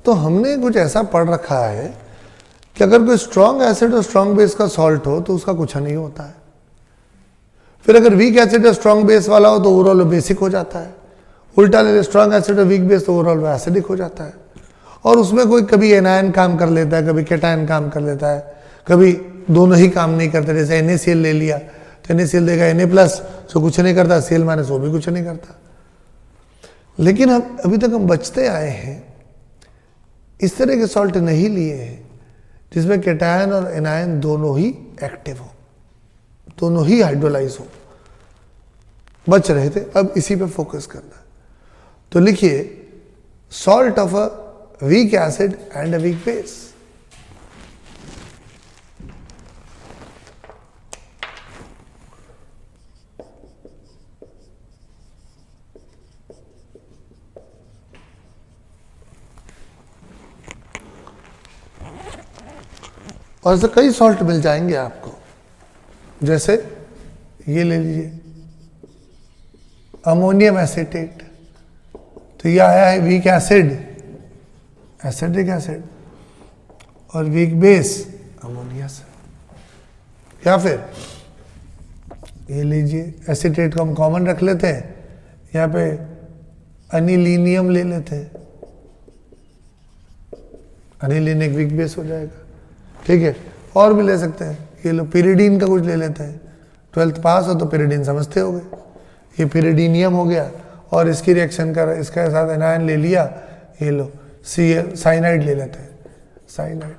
तो हमने कुछ ऐसा पढ़ रखा है कि अगर कोई स्ट्रॉन्ग एसिड और स्ट्रॉन्ग बेस का सॉल्ट हो तो उसका कुछ नहीं होता है। फिर अगर वीक एसिड और स्ट्रॉन्ग बेस वाला हो तो ओवरऑल बेसिक हो जाता है। उल्टा ले स्ट्रॉन्ग एसिड और वीक बेस तो ओवरऑल एसिडिक हो जाता है। और उसमें कोई कभी एनायन काम कर लेता है, कभी कैटायन काम कर लेता है, कभी दोनों ही काम नहीं करते। जैसे NaCl ले लिया तो NaCl देगा Na+, जो कुछ नहीं करता, Cl- वो भी कुछ नहीं करता। लेकिन हम अभी तक हम बचते आए हैं, इस तरह के सॉल्ट नहीं लिए हैं जिसमें कैटायन और एनायन दोनों ही एक्टिव हो, दोनों ही हाइड्रोलाइज हो। बच रहे थे, अब इसी पे फोकस करना है। तो लिखिए salt of a weak acid and a weak base. और ऐसे कई सॉल्ट मिल जाएंगे आपको, जैसे ये ले लीजिए अमोनियम एसीटेट। तो ये आया है वीक एसिड, एसिडिक एसिड, और वीक बेस अमोनिया से। या फिर ये लीजिए एसीटेट को हम कॉमन रख लेते हैं, यहाँ पे अनिलीनियम ले लेते हैं, अनिलीन एक वीक बेस हो जाएगा। ठीक है, और भी ले सकते हैं, ये लो पिरिडीन का कुछ ले लेते हैं। 12th पास हो तो पिरिडीन समझते हो गए, ये पिरिडीनियम हो गया। और इसकी रिएक्शन कर इसके साथ एनायन ले लिया, ये लो साइनाइड ले लेते हैं, साइनाइड।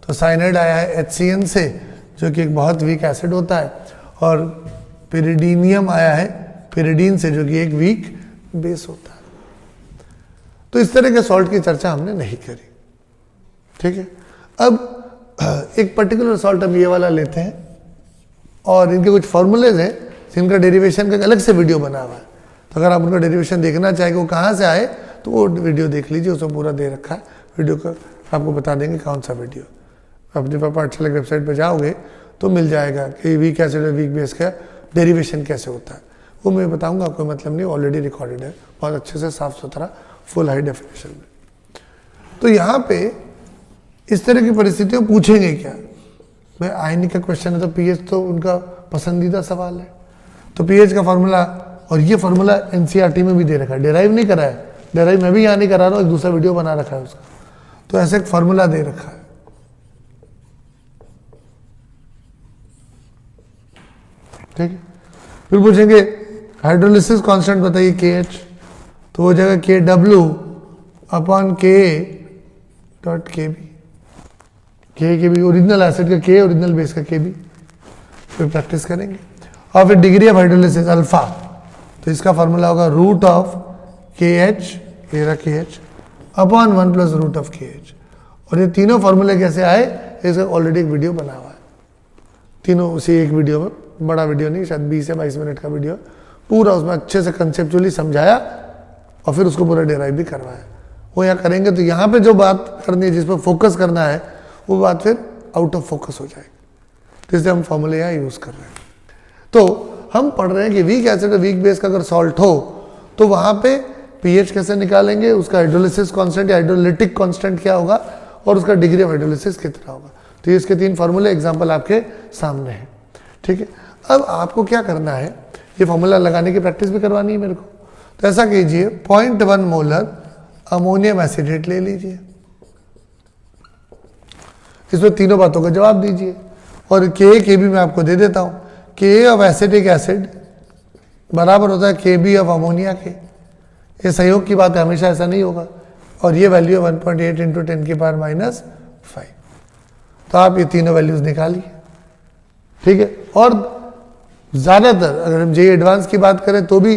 तो साइनाइड आया है HCN से, जो कि एक बहुत वीक एसिड होता है, और पिरिडीनियम आया है पिरिडीन से, जो कि एक वीक बेस होता है। तो इस तरह के सॉल्ट की चर्चा हमने नहीं करी। ठीक है, अब एक पर्टिकुलर सॉल्ट हम ये वाला लेते हैं, और इनके कुछ फॉर्मूलेज हैं जिनका डेरिवेशन का अलग से वीडियो बना हुआ है। तो अगर आप उनका डेरिवेशन देखना चाहें कि वो कहाँ से आए, तो वो वीडियो देख लीजिए, उसमें पूरा दे रखा है। वीडियो का आपको बता देंगे कौन सा वीडियो। अपने पाठशाला की वेबसाइट पर जाओगे तो मिल जाएगा कि वीक एसिड और वीक बेस का डेरिवेशन कैसे होता है। वो मैं बताऊँगा, कोई मतलब नहीं, ऑलरेडी रिकॉर्डेड है बहुत अच्छे से, साफ सुथरा, फुल हाई डेफिनेशन में। तो यहाँ पे इस तरह की परिस्थितियों पूछेंगे क्या भाई, आयनिक का क्वेश्चन है तो पीएच तो उनका पसंदीदा सवाल है। तो पीएच का फॉर्मूला, और ये फॉर्मूला एनसीईआरटी में भी दे रखा है, डेराइव नहीं करा है, डेराइव मैं भी यहाँ नहीं करा रहा हूँ, एक दूसरा वीडियो बना रखा है उसका। तो ऐसे एक फॉर्मूला दे रखा है। ठीक है, फिर पूछेंगे हाइड्रोलिसिस कांस्टेंट बताइए KH, तो वो जगह KW/Ka.Kb, Kb ओरिजिनल एसिड का K, ओरिजिनल बेस का Kb। फिर प्रैक्टिस करेंगे। और फिर डिग्री ऑफ हाइड्रोलिसिस अल्फा, तो इसका फॉर्मूला होगा √KH, ये रहा KH/1 + √KH। और ये तीनों फॉर्मूले कैसे आए, इसका ऑलरेडी एक वीडियो बना हुआ है, तीनों उसी एक वीडियो में, बड़ा वीडियो नहीं, शायद 20 या 22 मिनट का वीडियो, पूरा उसमें अच्छे से कंसेप्चुअली समझाया और फिर उसको पूरा डेराइव भी करवाया। वो यहाँ करेंगे तो यहाँ पे जो बात करनी है, जिस पर फोकस करना है, वो बात फिर आउट ऑफ फोकस हो जाएगी। तो इसलिए हम फॉर्मूले यहाँ यूज कर रहे हैं। तो हम पढ़ रहे हैं कि वीक एसिड और वीक बेस का अगर सॉल्ट हो तो वहां पे पीएच कैसे निकालेंगे, उसका हाइड्रोलिसिस कांस्टेंट या हाइड्रोलिटिक कांस्टेंट क्या होगा, और उसका डिग्री ऑफ हाइड्रोलिसिस कितना होगा। तो इसके 3 फॉर्मूले एग्जांपल आपके सामने हैं। ठीक है, अब आपको क्या करना है, ये फॉर्मूला लगाने की प्रैक्टिस भी करवानी है मेरे को। तो ऐसा कीजिए 0.1 मोलर अमोनियम एसिडेट ले लीजिए, इसमें तीनों बातों का जवाब दीजिए। और Ka Kb मैं आपको दे देता हूं, Ka ऑफ एसिटिक एसिड बराबर होता है Kb ऑफ अमोनिया के। ये सहयोग की बात है, हमेशा ऐसा नहीं होगा। और ये वैल्यू 1.8 × 10⁻⁵। तो आप ये तीनों वैल्यूज निकालिए। ठीक है, और ज्यादातर अगर हम JEE एडवांस की बात करें तो भी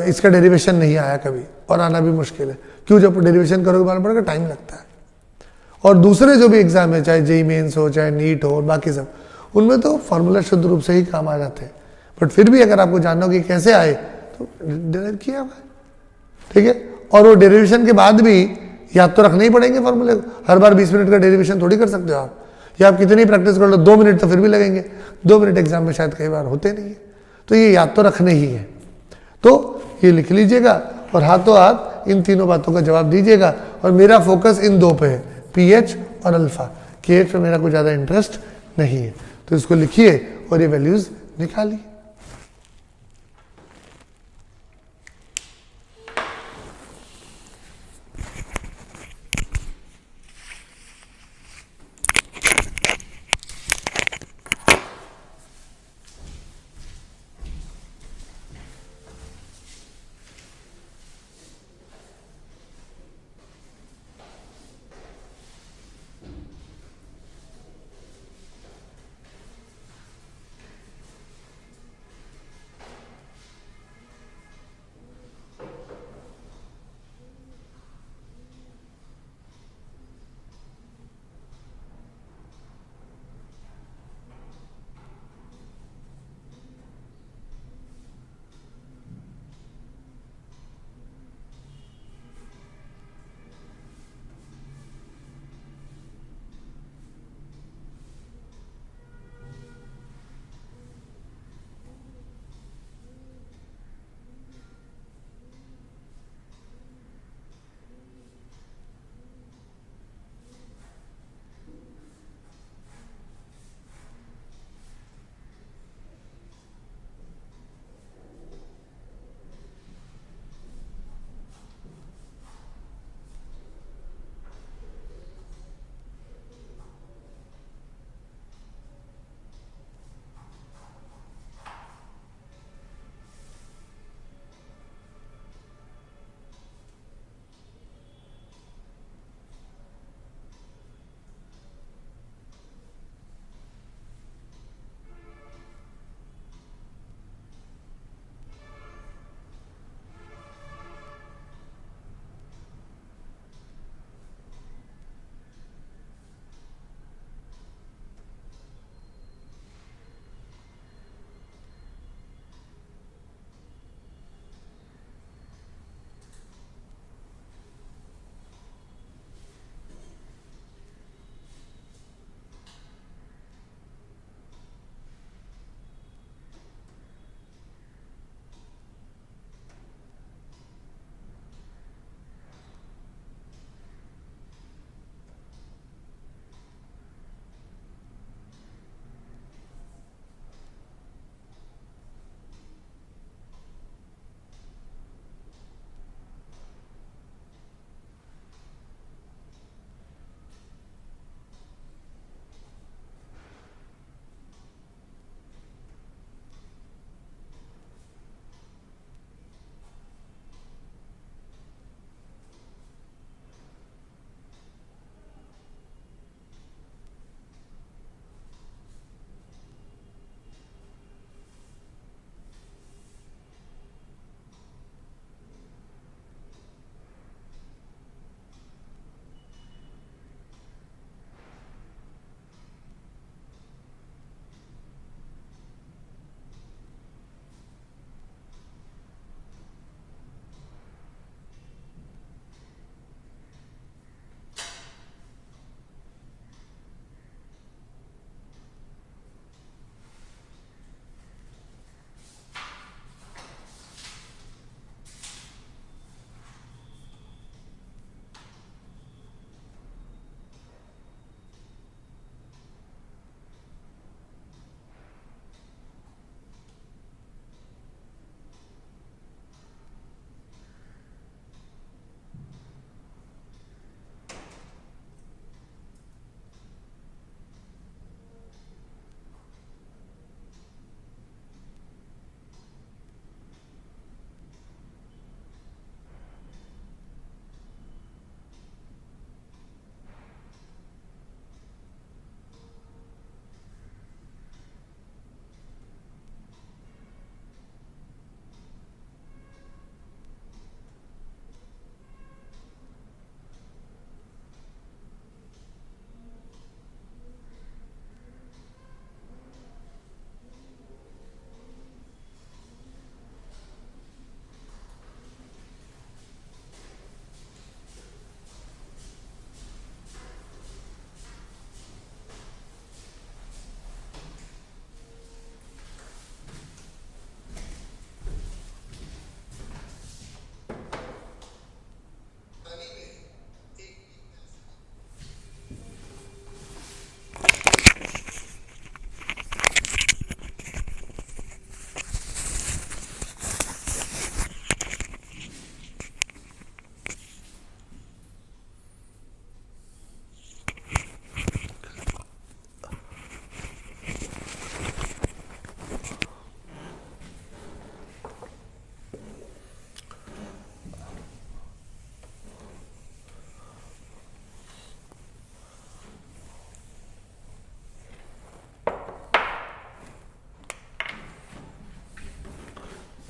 इसका डेरिवेशन नहीं आया कभी, और आना भी मुश्किल है। क्यों, जब डेरिवेशन करोगे मालूम पड़ेगा टाइम लगता है। और दूसरे जो भी एग्जाम है, चाहे JEE मेंस हो, चाहे नीट हो, और बाकी सब, उनमें तो फॉर्मूला शुद्ध रूप से ही काम आ जाते हैं। बट फिर भी अगर आपको जानना हो कि कैसे आए, तो डेराइव किया हुआ है। ठीक है, और वो डेरिवेशन के बाद भी याद तो रखने ही पड़ेंगे फॉर्मूले को। हर बार 20 मिनट का डेरिवेशन थोड़ी कर सकते हो आप, या आप कितनी प्रैक्टिस कर लो, 2 मिनट तो फिर भी लगेंगे। 2 मिनट एग्जाम में शायद कई बार होते नहीं है, तो ये याद तो रखने ही है। तो ये लिख लीजिएगा और हाथों हाथ इन तीनों बातों का जवाब दीजिएगा। और मेरा फोकस इन दो पे है, पीएच और अल्फा। केएच पे मेरा कोई ज़्यादा इंटरेस्ट नहीं है, तो इसको लिखिए और ये वैल्यूज निकालिए।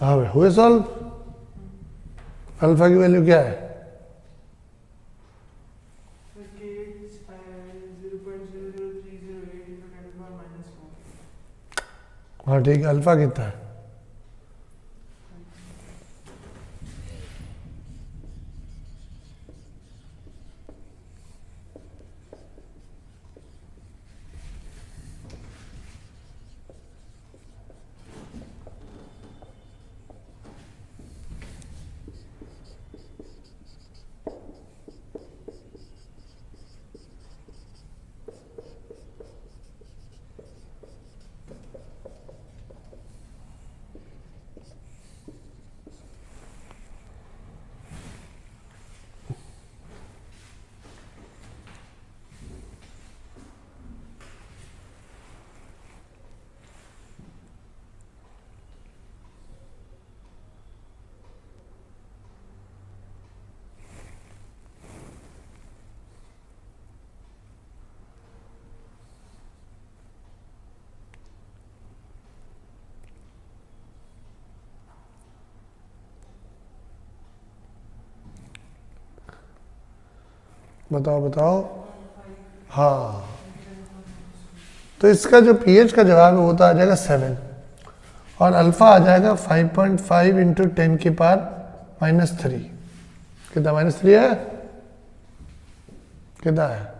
हाँ भाई हुए सॉल्व। अल्फा की वैल्यू क्या है? हाँ ठीक है, अल्फा कितना है? बताओ बताओ। हाँ तो इसका जो पीएच का जवाब है वो तो आ जाएगा 7 और अल्फा आ जाएगा 5.5 इंटू 10 की पावर -3। कितना -3 है? कितना है?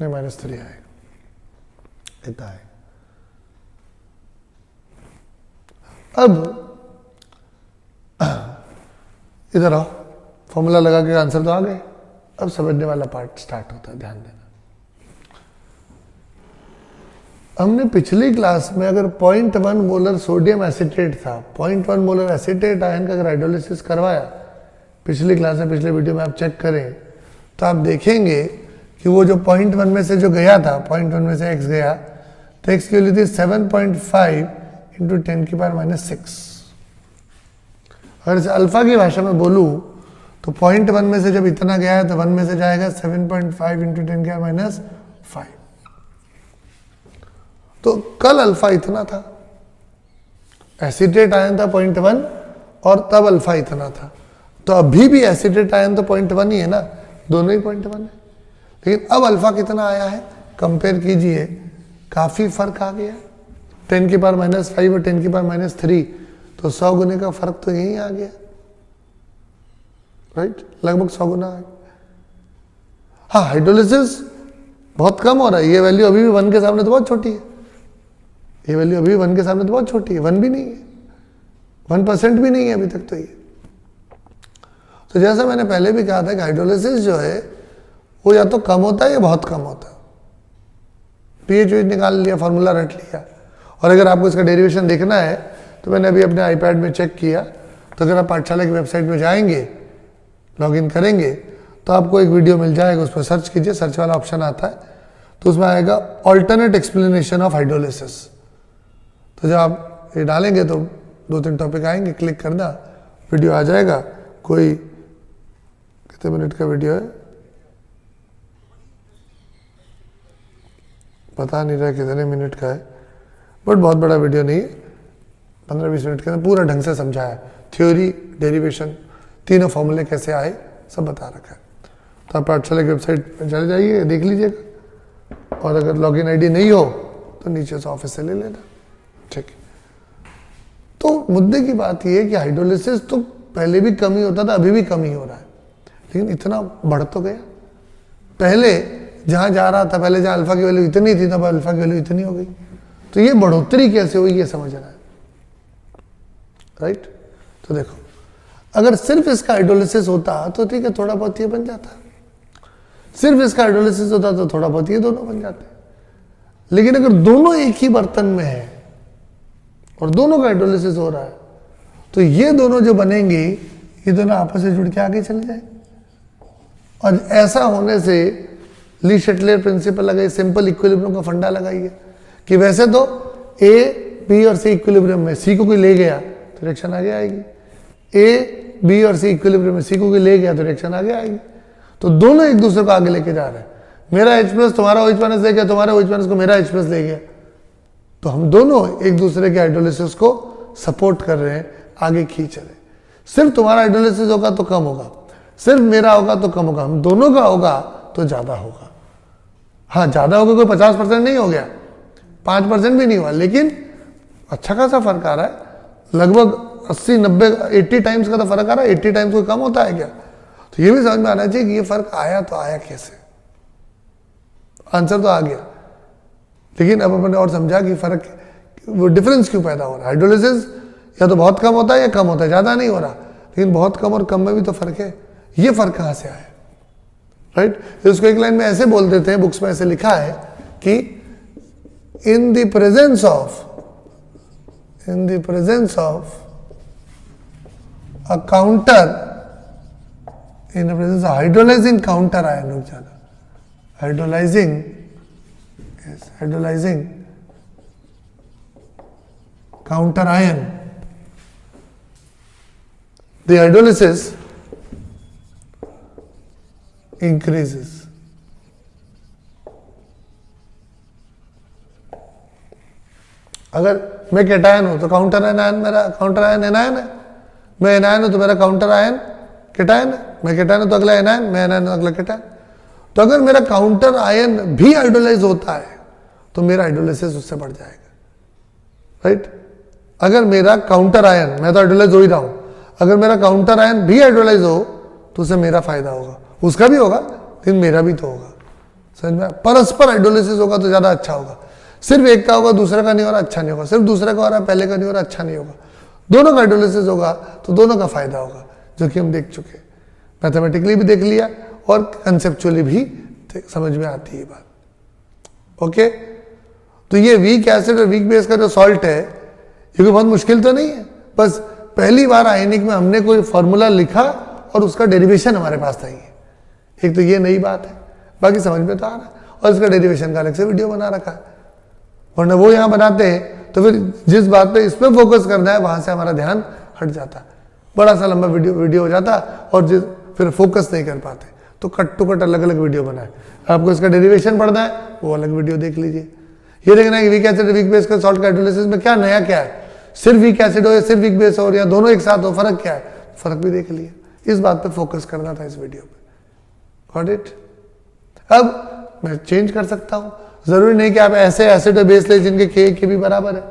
नहीं -3 आएगा, कितना है? अब इधर आओ, फॉर्मूला लगा के आंसर तो आ गए। अब समझने वाला पार्ट स्टार्ट होता है, ध्यान देना। हमने पिछली क्लास में अगर 0.1 मोलर सोडियम एसिटेट था, 0.1 मोलर एसिटेट आयन का अगर हाइड्रोलिसिस करवाया पिछली क्लास में, पिछले वीडियो में आप चेक करें तो आप देखेंगे कि वो जो 0.1 में से जो गया था, 0.1 में से x गया तो x की वैल्यू थी 7.5 इंटू 10 की पावर -6। अगर इसे अल्फा की भाषा में बोलूं तो 0.1 में से जब इतना गया है तो 1 में से जाएगा 7.5 इंटू 10 की पावर -5। तो कल अल्फा इतना था, एसिटेट आयन था 0.1 और तब अल्फा इतना था। तो अभी भी एसिटेट आयन तो 0.1 ही है ना, दोनों ही 0.1 है। लेकिन अब अल्फा कितना आया है कंपेयर कीजिए, काफी फर्क आ गया। 10 की पावर -5 और 10 की पावर -3, तो 100 गुने का फर्क तो यही आ गया, राइट? लगभग 100 गुना है। हाँ हाइड्रोलिसिस बहुत कम हो रहा है, ये वैल्यू अभी भी 1 के सामने तो बहुत छोटी है। ये वैल्यू अभी 1 के सामने तो बहुत छोटी है, 1 भी नहीं है, 1% भी नहीं है अभी तक तो ये। तो जैसा मैंने पहले भी कहा था कि हाइड्रोलिसिस जो है वो या तो कम होता है या बहुत कम होता है। पीएच निकाल लिया, फॉर्मूला रट लिया, और अगर आपको इसका डेरिवेशन देखना है तो मैंने अभी अपने आईपैड में चेक किया, तो अगर आप पाठशाला की वेबसाइट में जाएंगे, लॉगिन करेंगे तो आपको एक वीडियो मिल जाएगा, उसमें सर्च कीजिए, सर्च वाला ऑप्शन आता है तो उसमें आएगा ऑल्टरनेट एक्सप्लेनेशन ऑफ हाइड्रोलिसिस। तो जब आप ये डालेंगे तो 2-3 टॉपिक आएंगे, क्लिक करना, वीडियो आ जाएगा। कोई कितने मिनट का वीडियो है पता नहीं रहा, कितने मिनट का है, बट बहुत बड़ा वीडियो नहीं है, 15-20 मिनट के अंदर पूरा ढंग से समझाया, थ्योरी, डेरिवेशन, तीनों फॉर्मूले कैसे आए सब बता रखा है। तो आप पाठशाला की वेबसाइट पर चले जाइए, देख लीजिएगा, और अगर लॉगिन आईडी नहीं हो तो नीचे से ऑफिस से ले लेना, ठीक है? तो मुद्दे की बात यह है कि हाइड्रोलिसिस तो पहले भी कम ही होता था, अभी भी कम ही हो रहा है, लेकिन इतना बढ़ तो गया। पहले जहां जा रहा था, पहले जहां अल्फा की वैल्यू इतनी थी, तब अल्फा की वैल्यू इतनी हो गई। तो ये बढ़ोतरी कैसे हुई ये समझना है, राइट? तो देखो, अगर सिर्फ इसका हाइड्रोलिसिस होता तो ठीक है, थोड़ा बहुत ये बन जाता, सिर्फ इसका हाइड्रोलिसिस होता तो थोड़ा बहुत ये दोनों बन जाते। लेकिन अगर दोनों एक ही बर्तन में है और दोनों का हाइड्रोलिसिस हो रहा है, तो ये दोनों जो बनेंगे, ये दोनों आपस में जुड़ के आगे चले जाएंगे। और ऐसा होने से ली शटलेर प्रिंसिपल लगाइए, सिंपल इक्विलिब्रियम का फंडा लगाइए कि वैसे तो ए बी और सी इक्विलिब्रियम में, सी को कोई ले गया तो रिएक्शन आगे आएगी, ए बी और सी इक्विलिब्रियम में, सी को कोई ले गया तो रिएक्शन आगे आएगी। तो दोनों एक दूसरे को आगे लेके जा रहे हैं, मेरा H+ तुम्हारा OH- ले गया, तुम्हारा OH- को मेरा H+ ले गया, तो हम दोनों एक दूसरे के हाइड्रोलिसिस को सपोर्ट कर रहे हैं, आगे खींच रहे हैं। सिर्फ तुम्हारा हाइड्रोलाइसिस होगा तो कम होगा, सिर्फ मेरा होगा तो कम होगा, हम दोनों का होगा तो ज्यादा होगा। हाँ ज्यादा होगा, कोई 50% नहीं हो गया, 5% भी नहीं हुआ, लेकिन अच्छा खासा फर्क आ रहा है, लगभग 80 90 80 टाइम्स का तो फर्क आ रहा है। 80 टाइम्स कोई कम होता है क्या? तो ये भी समझ में आना चाहिए कि ये फर्क आया तो आया कैसे। आंसर तो आ गया, लेकिन अब अपने और समझा कि फर्क, वो डिफरेंस क्यों पैदा हो रहा है। हाइड्रोलिसिस या तो बहुत कम होता है या कम होता है, ज्यादा नहीं हो रहा, लेकिन बहुत कम और कम में भी तो फर्क है। ये फर्क कहां से आया, राइट? इसको एक लाइन में ऐसे बोल देते हैं, बुक्स में ऐसे लिखा है कि in the presence of a counter, in the presence of hydrolyzing counter ion, रुक जाना, hydrolyzing counter ion, the hydrolysis increases. अगर मैं कैटायन हूं तो काउंटर आयन मेरा काउंटर आयन एनायन है, मैं एनायन हूं तो मेरा काउंटर आयन कैटायन है, मैं कैटायन हूं तो अगला एनायन, मैं एनायन हूं तो अगला कैटायन। तो अगर मेरा काउंटर आयन भी हाइड्रोलाइज होता है तो मेरा हाइड्रोलाइसिस उससे बढ़ जाएगा, राइट? अगर मेरा काउंटर आयन, मैं तो हाइड्रोलाइज हो ही रहा हूं, अगर मेरा काउंटर आयन भी हाइड्रोलाइज हो तो उससे मेरा फायदा होगा, उसका भी होगा लेकिन मेरा भी तो होगा। समझ में? परस्पर हाइड्रोलाइसिस होगा तो ज्यादा अच्छा होगा। सिर्फ एक का होगा दूसरे का नहीं हो रहा, अच्छा नहीं होगा। सिर्फ दूसरे का हो रहा है पहले का नहीं हो रहा, अच्छा नहीं होगा। दोनों का हाइड्रोलाइसिस होगा तो दोनों का फायदा होगा, जो कि हम देख चुके, मैथमेटिकली भी देख लिया और कंसेप्चुअली भी समझ में आती है बात। ओके, तो ये वीक एसिड और वीक बेस का जो सॉल्ट है ये कोई बहुत मुश्किल तो नहीं है, बस पहली बार आयनिक में हमने कोई फॉर्मूला लिखा और उसका डेरिवेशन हमारे पास नहीं है। एक तो ये नई बात है, बाकी समझ में तो आ रहा है, और इसका डेरिवेशन का अलग से वीडियो बना रखा है, वरना वो यहाँ बनाते हैं तो फिर जिस बात पे इस पे फोकस करना है वहां से हमारा ध्यान हट जाता, बड़ा सा लंबा वीडियो हो जाता, और फिर फोकस नहीं कर पाते, तो कट टू कट अलग अलग वीडियो बनाए। आपको इसका डेरिवेशन पढ़ना है वो अलग वीडियो देख लीजिए। ये देखना है कि वीक एसिड वीक बेस का सॉल्ट का हाइड्रोलाइसिस में क्या नया क्या है, सिर्फ वीक एसिड हो या सिर्फ वीक बेस हो या दोनों एक साथ हो, फर्क क्या है, फर्क भी देख लिया। इस बात पे फोकस करना था इस वीडियो पे। Got it? अब मैं चेंज कर सकता हूं, जरूरी नहीं कि आप ऐसे एसिड और बेस ले जिनके के भी बराबर है,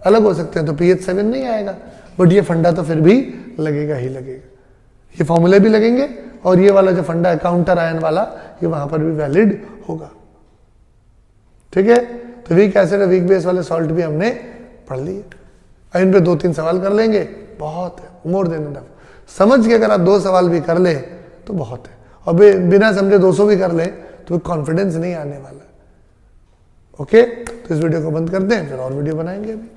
अलग हो सकते हैं, तो pH 7 नहीं आएगा, बट ये फंडा तो फिर भी लगेगा ही लगेगा, ये फॉर्मूले भी लगेंगे और ये वाला जो फंडा है काउंटर आयन वाला ये वहां पर भी वैलिड होगा। ठीक है, तो वीक एसिड और वीक बेस वाले सॉल्ट भी हमने पढ़ लिए। अब इन पे 2-3 सवाल कर लेंगे, बहुत है, मोर देन इनफ। समझ के अगर आप 2 सवाल भी कर ले तो बहुत है, और बिना समझे 200 भी कर ले तो कॉन्फिडेंस नहीं आने वाला। ओके, तो इस वीडियो को बंद करते हैं, फिर और वीडियो बनाएंगे अभी।